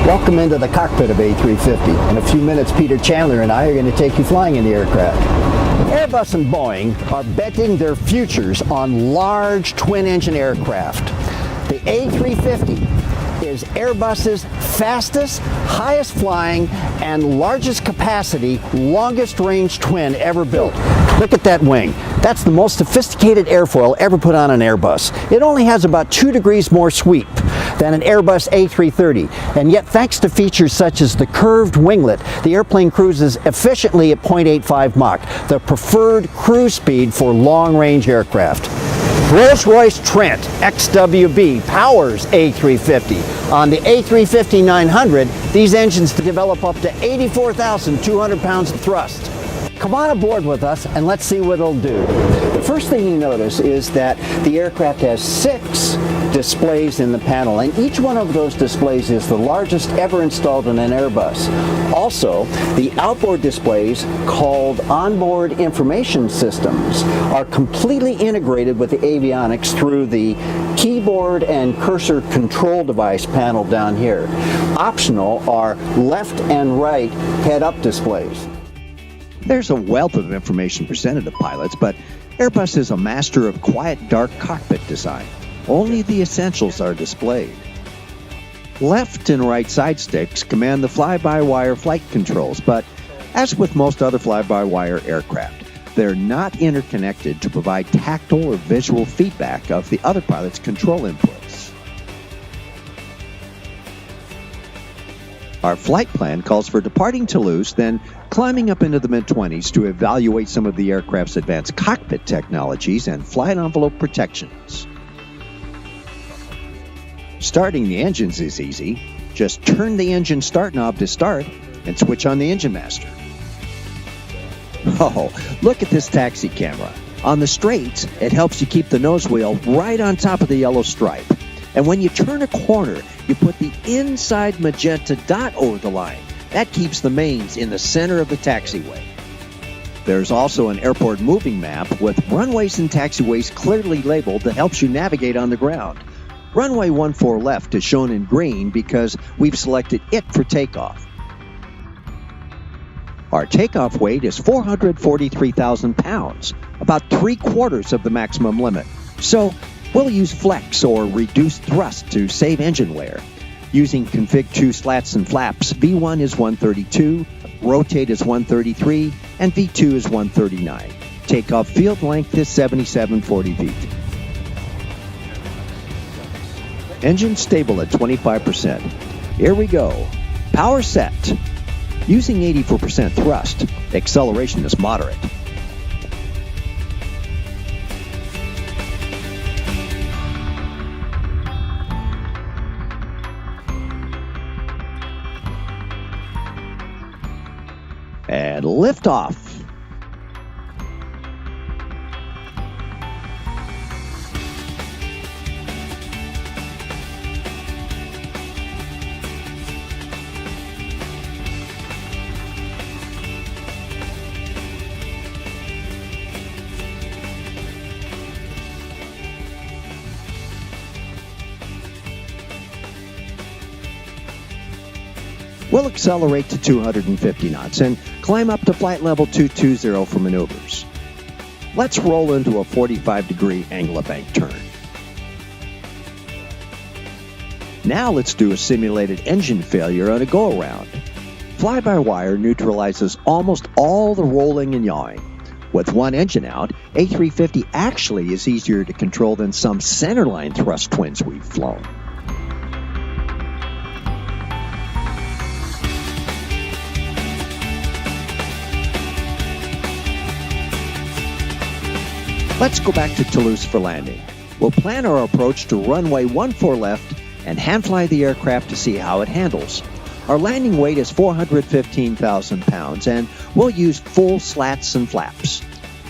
Welcome into the cockpit of A350. In a few minutes, Peter Chandler and I are going to take you flying in the aircraft. Airbus and Boeing are betting their futures on large twin-engine aircraft. The A350 is Airbus's fastest, highest flying, and largest capacity, longest range twin ever built. Look at that wing. That's the most sophisticated airfoil ever put on an Airbus. It only has about 2 degrees more sweep than an Airbus A330, and yet thanks to features such as the curved winglet, the airplane cruises efficiently at 0.85 Mach, the preferred cruise speed for long-range aircraft. Rolls-Royce Trent XWB powers A350. On the A350-900, these engines develop up to 84,200 pounds of thrust. Come on aboard with us and let's see what it'll do. The first thing you notice is that the aircraft has 6 displays in the panel, and each one of those displays is the largest ever installed in an Airbus. Also, the outboard displays, called onboard information systems, are completely integrated with the avionics through the keyboard and cursor control device panel down here. Optional are left and right head-up displays. There's a wealth of information presented to pilots, but Airbus is a master of quiet, dark cockpit design. Only the essentials are displayed. Left and right side sticks command the fly-by-wire flight controls, but as with most other fly-by-wire aircraft, they're not interconnected to provide tactile or visual feedback of the other pilot's control inputs. Our flight plan calls for departing Toulouse, then climbing up into the mid-20s to evaluate some of the aircraft's advanced cockpit technologies and flight envelope protections. Starting the engines is easy. Just turn the engine start knob to start and switch on the engine master. Oh, look at this taxi camera. On the straights, it helps you keep the nose wheel right on top of the yellow stripe. And when you turn a corner, you put the inside magenta dot over the line. That keeps the mains in the center of the taxiway. There's also an airport moving map with runways and taxiways clearly labeled that helps you navigate on the ground. Runway 14 left is shown in green because we've selected it for takeoff. Our takeoff weight is 443,000 pounds, about 3/4 of the maximum limit. So we'll use flex or reduced thrust to save engine wear. Using config 2 slats and flaps, V1 is 132, rotate is 133, and V2 is 139. Takeoff field length is 7740 feet. Engine stable at 25%. Here we go. Power set. Using 84% thrust, acceleration is moderate. And liftoff. We'll accelerate to 250 knots and climb up to flight level 220 for maneuvers. Let's roll into a 45-degree angle of bank turn. Now let's do a simulated engine failure on a go-around. Fly-by-wire neutralizes almost all the rolling and yawing. With one engine out, A350 actually is easier to control than some centerline thrust twins we've flown. Let's go back to Toulouse for landing. We'll plan our approach to runway 14 left and hand fly the aircraft to see how it handles. Our landing weight is 415,000 pounds, and we'll use full slats and flaps.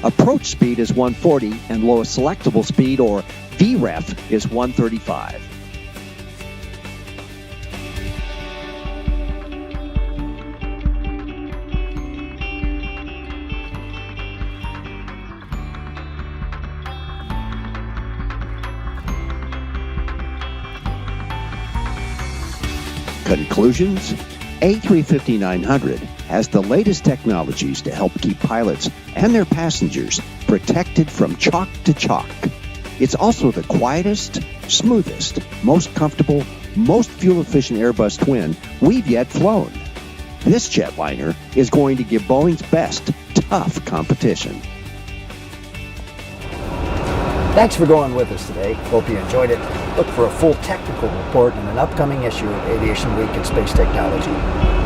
Approach speed is 140, and lowest selectable speed, or VREF, is 135. Conclusions? A350-900 has the latest technologies to help keep pilots and their passengers protected from chalk to chalk. It's also the quietest, smoothest, most comfortable, most fuel-efficient Airbus twin we've yet flown. This jetliner is going to give Boeing's best tough competition. Thanks for going with us today. Hope you enjoyed it. Look for a full technical report in an upcoming issue of Aviation Week in Space Technology.